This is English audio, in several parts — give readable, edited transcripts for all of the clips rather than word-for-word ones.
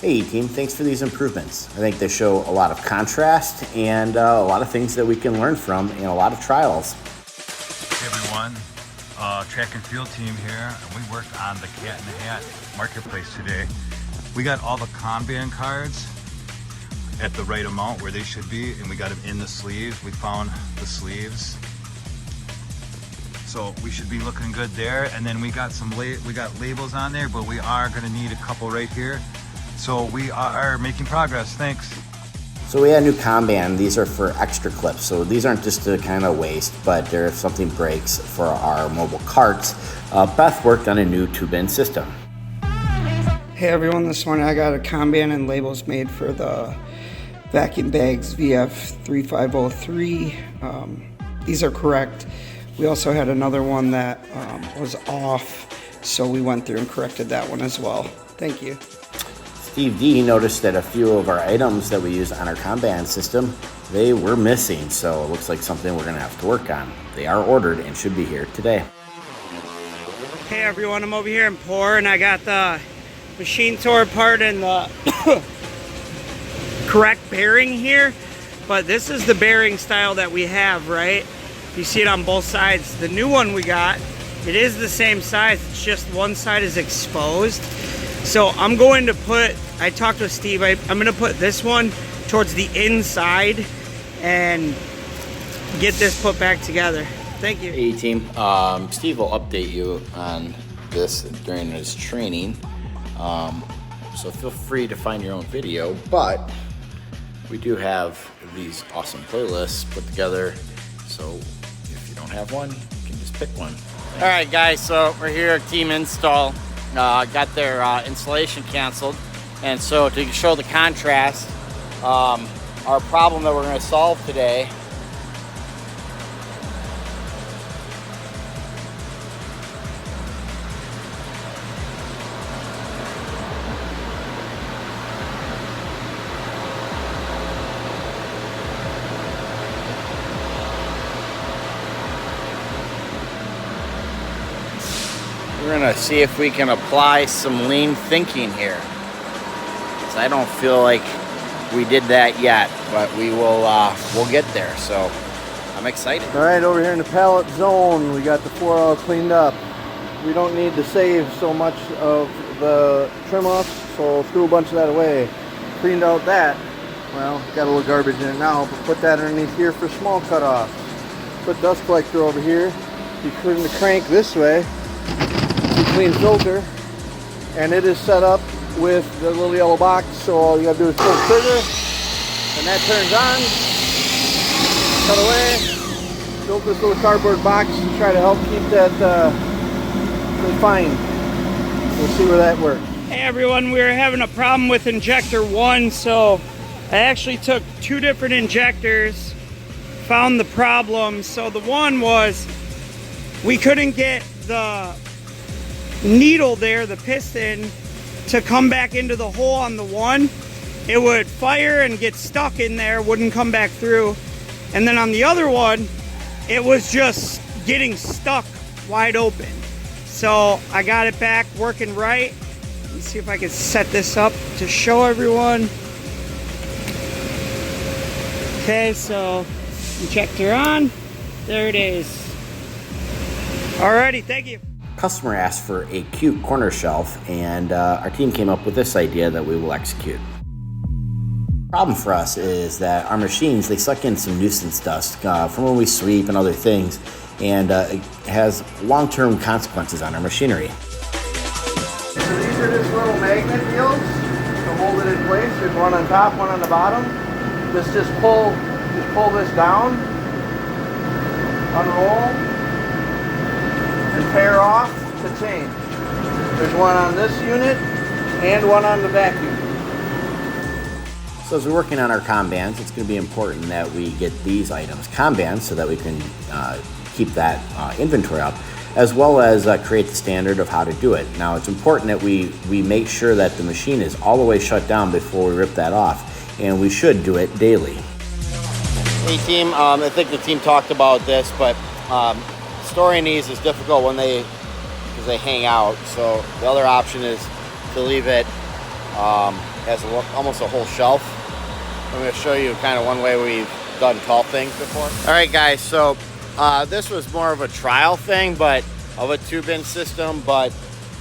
Hey team, thanks for these improvements. I think they show a lot of contrast and a lot of things that we can learn from in a lot of trials. Hey everyone, track and field team here, and we worked on the Cat in the Hat marketplace today. We got all the Kanban cards at the right amount where they should be, and we got them in the sleeves. We found the sleeves, so we should be looking good there. And then we got labels on there, but we are going to need a couple right here. So we are making progress. Thanks. So we had a new Kanban. These are for extra clips. So these aren't just to kind of waste, but they're if something breaks for our mobile carts. Beth worked on a new two-bin system. Hey everyone, this morning I got a Kanban and labels made for the vacuum bags VF3503. These are correct. We also had another one that was off, so we went through and corrected that one as well. Thank you. Steve D noticed that a few of our items that we use on our Kanban system, they were missing, so it looks like something we're going to have to work on. They are ordered and should be here today. Hey everyone, I'm over here in Pour, and I got the machine tour part and the correct bearing here, but this is the bearing style that we have, right? You see it on both sides. The new one we got, it is the same size, it's just one side is exposed. So I'm going to put, I talked with Steve, I'm going to put this one towards the inside and get this put back together. Thank you. Hey team, Steve will update you on this during his training. So feel free to find your own video, but we do have these awesome playlists put together. So if you don't have one, you can just pick one. All right guys, so we're here at Team Install. Got their installation canceled, and so to show the contrast, our problem that we're going to solve today we're gonna see if we can apply some lean thinking here. So I don't feel like we did that yet, but we will. We'll get there. So I'm excited. All right, over here in the pallet zone, we got the floor all cleaned up. We don't need to save so much of the trim offs, so threw a bunch of that away. Cleaned out that. Well, got a little garbage in it now, but put that underneath here for small cutoffs. Put dust collector over here. You turn the crank this way. Clean filter, and it is set up with the little yellow box, so all you gotta do is pull the trigger and that turns on. Cut away, built this little cardboard box to try to help keep that confined. We'll see where that works. Hey everyone, we were having a problem with injector 1, so I actually took 2 different injectors, found the problem. So the one was we couldn't get the needle there, the piston, to come back into the hole on the one. It would fire and get stuck in there, wouldn't come back through. And then on the other one, it was just getting stuck wide open. So I got it back working right. Let me see if I can set this up to show everyone. Okay, so injector on. There it is. Alrighty, thank you. Customer asked for a cute corner shelf, and our team came up with this idea that we will execute. Problem for us is that our machines, they suck in some nuisance dust from when we sweep and other things, and it has long-term consequences on our machinery. So these are just little magnet wheels to hold it in place. There's one on top, one on the bottom. Just pull this down, unroll, and tear off to change. There's one on this unit and one on the vacuum. So as we're working on our Kanbans, it's going to be important that we get these items Kanbans so that we can keep that inventory up, as well as create the standard of how to do it. Now it's important that we make sure that the machine is all the way shut down before we rip that off, and we should do it daily. Hey team, I think the team talked about this, but storing these is difficult because they hang out. So the other option is to leave it Has almost a whole shelf. I'm going to show you kind of one way we've done tall things before. All right, guys, so this was more of a trial thing, but of a two-bin system, but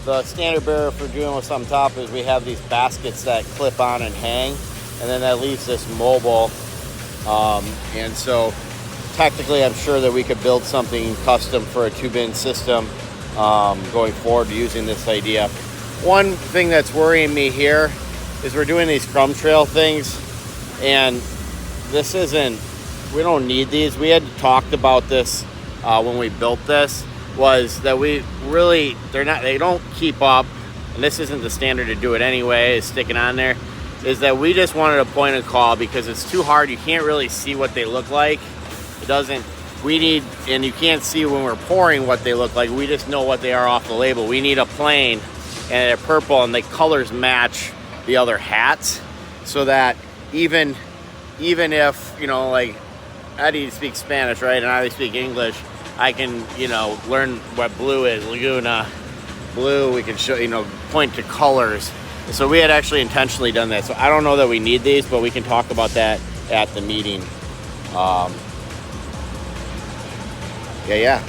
the standard barrier for doing what's on top is we have these baskets that clip on and hang, and then that leaves this mobile. And so technically, I'm sure that we could build something custom for a two-bin system going forward using this idea. One thing that's worrying me here is we're doing these crumb trail things, and this isn't, we don't need these. We had talked about this when we built this, was that we really, they don't keep up, and this isn't the standard to do it anyway, is sticking on there, is that we just wanted a point and call because it's too hard. You can't really see what they look like. It doesn't, we need, and you can't see when we're pouring what they look like. We just know what they are off the label. We need a plain and a purple, and the colors match the other hats, so that even if, you know, like Eddie speaks Spanish, right, and I speak English, I can, you know, learn what blue is, Laguna blue. We can show, you know, point to colors. So we had actually intentionally done that. So I don't know that we need these, but we can talk about that at the meeting. Yeah.